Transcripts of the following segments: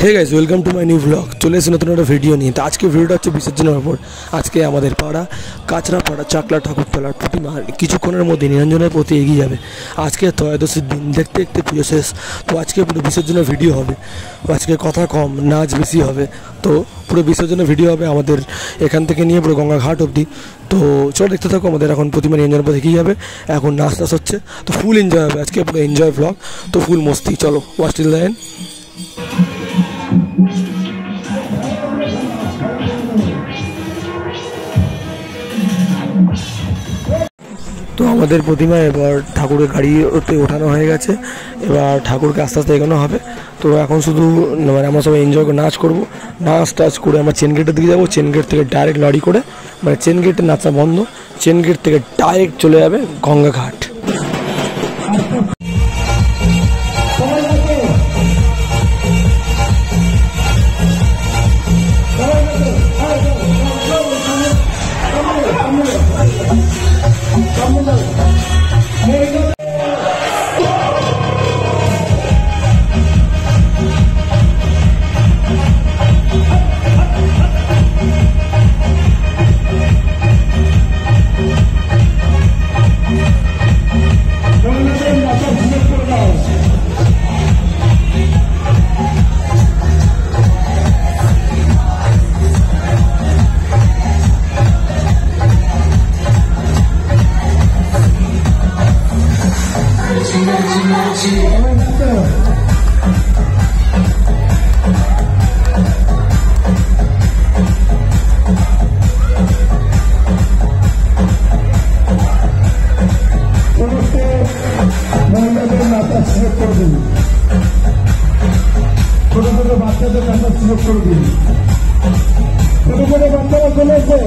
Hey guys, welcome to my new blog. চলে এসে নতুন একটা ভিডিও নিয়ে। তো আজকে ভিডিওটা হচ্ছে বিসর্জনের ওপর। আজকে আমাদের পাড়া কাঁচরাপাড়া চাকলা ঠাকুরতলার প্রতিমা কিছুক্ষণের মধ্যে নিরঞ্জনের প্রতি এগিয়ে যাবে। আজকে ত্রয়োদশীর দিন, দেখতে দেখতে পুজো শেষ। তো আজকে পুরো বিসর্জনের ভিডিও হবে। আজকে কথা কম, নাচ বেশি হবে। তো পুরো বিসর্জনের ভিডিও হবে আমাদের এখান থেকে নিয়ে পুরো গঙ্গাঘাট অবধি। তো চলো দেখতে থাকো। আমাদের এখন প্রতিমা নিরঞ্জনের পথে এগিয়ে যাবে। এখন নাচ টাচ হচ্ছে, তো ফুল এনজয় হবে আজকে, পুরো এনজয় ব্লগ। তো ফুল মস্তি। চলো ওয়াচ টিল দ্য এন্ড। তো আমাদের প্রতিমা এবার ঠাকুরের গাড়িতে ওঠানো হয়ে গেছে। এবার ঠাকুরকে আস্তে আস্তে এগোনো হবে। তো এখন শুধু মানে আমরা সবাই এনজয় করে নাচ করবো। নাচ টাচ করে আমরা চেন গেটের দিকে যাবো। চেন গেট থেকে ডাইরেক্ট লরি করে, মানে চেন গেটে নাচা বন্ধ, চেন গেট থেকে ডাইরেক্ট চলে যাবে গঙ্গাঘাট। ছোট ছোট বাচ্চাদের কাছে সুযোগ করে দিন। ছোট ছোট বাচ্চারা চলে এসে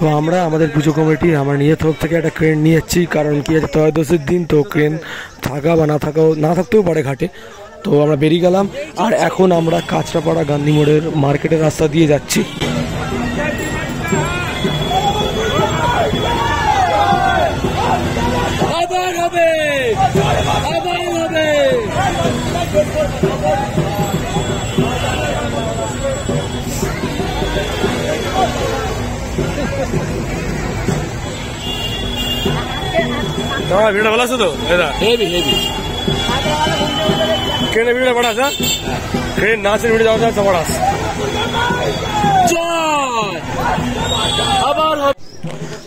তো আমরা আমাদের পুজো কমিটি আমরা নিজের তরফ থেকে একটা ক্রেন নিয়ে যাচ্ছি, কারণ কি আছে ত্রয়োদশীর দিন, তো ক্রেন থাকা বা না থাকতেও পারে ঘাটে। তো আমরা বেরিয়ে গেলাম, আর এখন আমরা কাঁচরাপাড়া গান্ধী মোড়ের মার্কেটের রাস্তা দিয়ে যাচ্ছি। ভিডিও ভালো আছে তো? হেভি হেভি ট্রেনের ভিডিও বড় আছে, ট্রেন নাচের ভিডিও যাওয়া যাচ্ছে বড় আছে।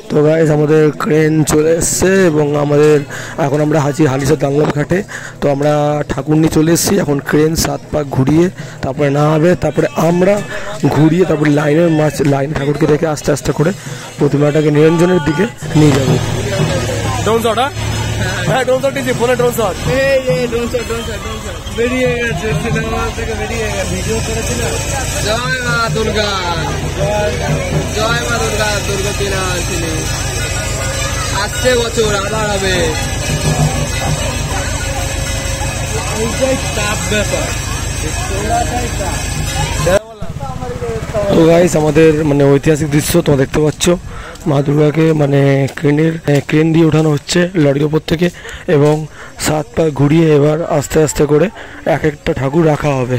তো গাইস আমাদের ক্রেন চলে এসছে এবং আমাদের এখন আমরা হালিশহর দাঙ্গলাম ঘাটে। তো আমরা ঠাকুর নিয়ে চলে এসেছি, এখন ক্রেন 7 পাক ঘুরিয়ে তারপরে নামাবে, তারপরে আমরা ঘুরিয়ে তারপরে লাইন ঠাকুরকে রেখে আস্তে আস্তে করে প্রতিমাটাকে নিরঞ্জনের দিকে নিয়ে যাবো। ড্রোন শট, হ্যাঁ ড্রোন শট দিয়েছি, ফোনে ড্রোন শট, ড্রোন শট বেরিয়ে গেছে, সিনেমা থেকে বেরিয়ে গেছে, ভিডিও করেছিল। জয় মা দুর্গা, জয় মা দুর্গা, দুর্গা তিনা ছিলেন, আসছে বছর আবার হবে। তো গাইস আমাদের মানে ঐতিহাসিক দৃশ্য তোমরা দেখতে পাচ্ছ, মা দুর্গাকে মানে ক্রেন দিয়ে ওঠানো হচ্ছে লরির ওপর থেকে, এবং 7 পা ঘুরিয়ে এবার আস্তে আস্তে করে এক একটা ঠাকুর রাখা হবে।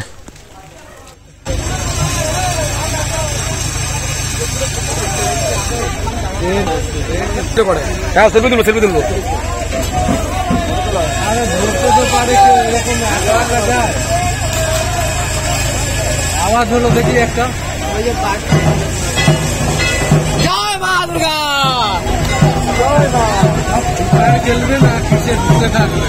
আওয়াজ হলো দেখি একটা, জয় মা দুর্গা, জয় মা, চলবে না কিসে ঢুকে থাকবে।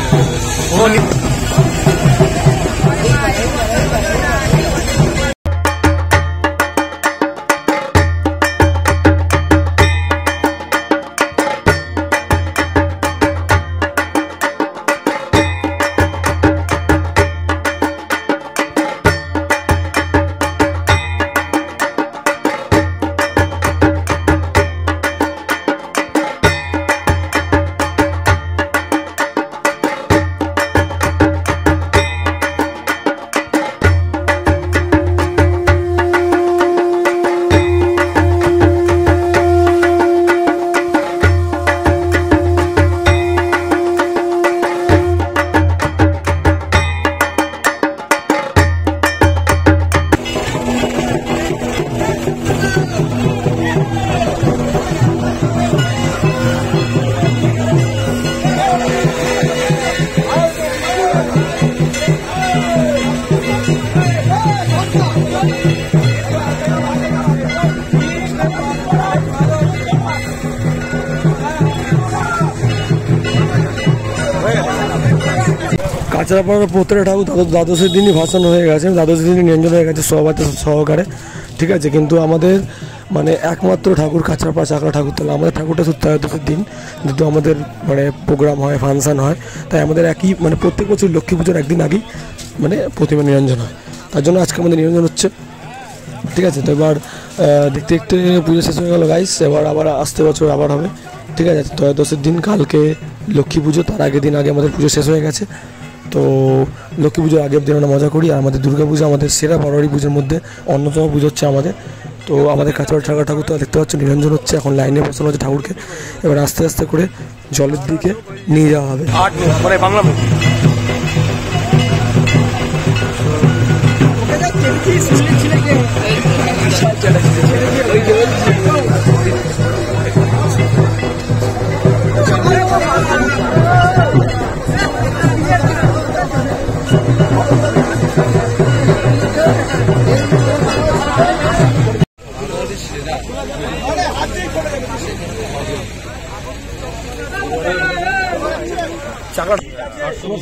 কাঁচরাপাড়ার প্রত্যেকটা ঠাকুর দ্বাদশের দিনই ভাসান হয়ে গেছে, দ্বাদশের দিনই নিরঞ্জন হয়ে গেছে সহকারে, ঠিক আছে। কিন্তু আমাদের মানে একমাত্র ঠাকুর কাঁচরাপাড়া চাকলা ঠাকুরতলা, আমাদের ঠাকুরটা শুধু ত্রয়োদশের দিন, যেহেতু আমাদের মানে প্রোগ্রাম হয়, ফাংশান হয়, তাই আমাদের একই মানে প্রত্যেক বছর লক্ষ্মী পুজোর একদিন আগেই মানে প্রতিমা নিরঞ্জন হয়, তার জন্য আজকে আমাদের নিরঞ্জন হচ্ছে, ঠিক আছে। তো এবার দেখতে দেখতে পুজো শেষ হয়ে গেল গাইস, এবার আবার আসতে বছর আবার হবে, ঠিক ঠিক আছে। ত্রয়োদশীর দিন কালকে লক্ষ্মী পুজো, তার আগের দিন আগে আমাদের পুজো শেষ হয়ে গেছে। তো লক্ষ্মী পুজোর আগের দিন আমরা মজা করি। আর আমাদের দুর্গা পুজো আমাদের সেরা বারোয়ারি পুজোর মধ্যে অন্যতম পুজো হচ্ছে আমাদের। তো আমাদের কাছাড় ঠাকুর তো দেখতে পাচ্ছ নিরঞ্জন হচ্ছে, এখন লাইনে বসানো হচ্ছে ঠাকুরকে। এবার আস্তে আস্তে করে জলের দিকে নিয়ে যাওয়া হবে। বাংলা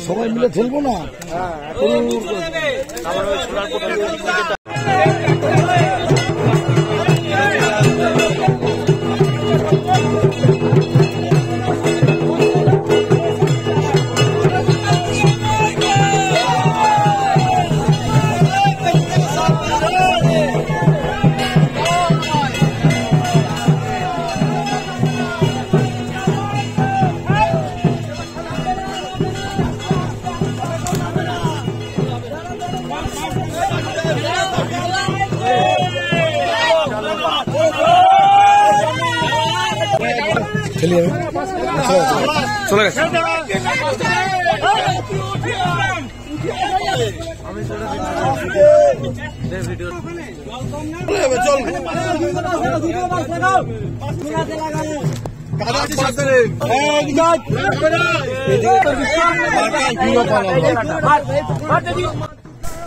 সবাই মিলে খেলবো না। চলে গেছে।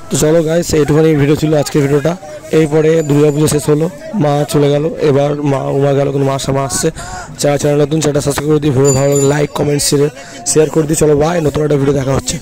তো চলো গাইস, এইটুখানি ভিডিও ছিল আজকের ভিডিওটা। এরপরে দুর্গাপুজো শেষ হলো, মা চলে গেল, এবার মা উমা গেল, কিন্তু মা সামা আসছে। যারা চ্যানেল নতুন চ্যানেলটা সাবস্ক্রাইব করে দিই, ভিডিও ভালো লাগলে লাইক কমেন্ট শেয়ার করে দিই। চলো বাই, নতুন একটা ভিডিও দেখা হচ্ছে।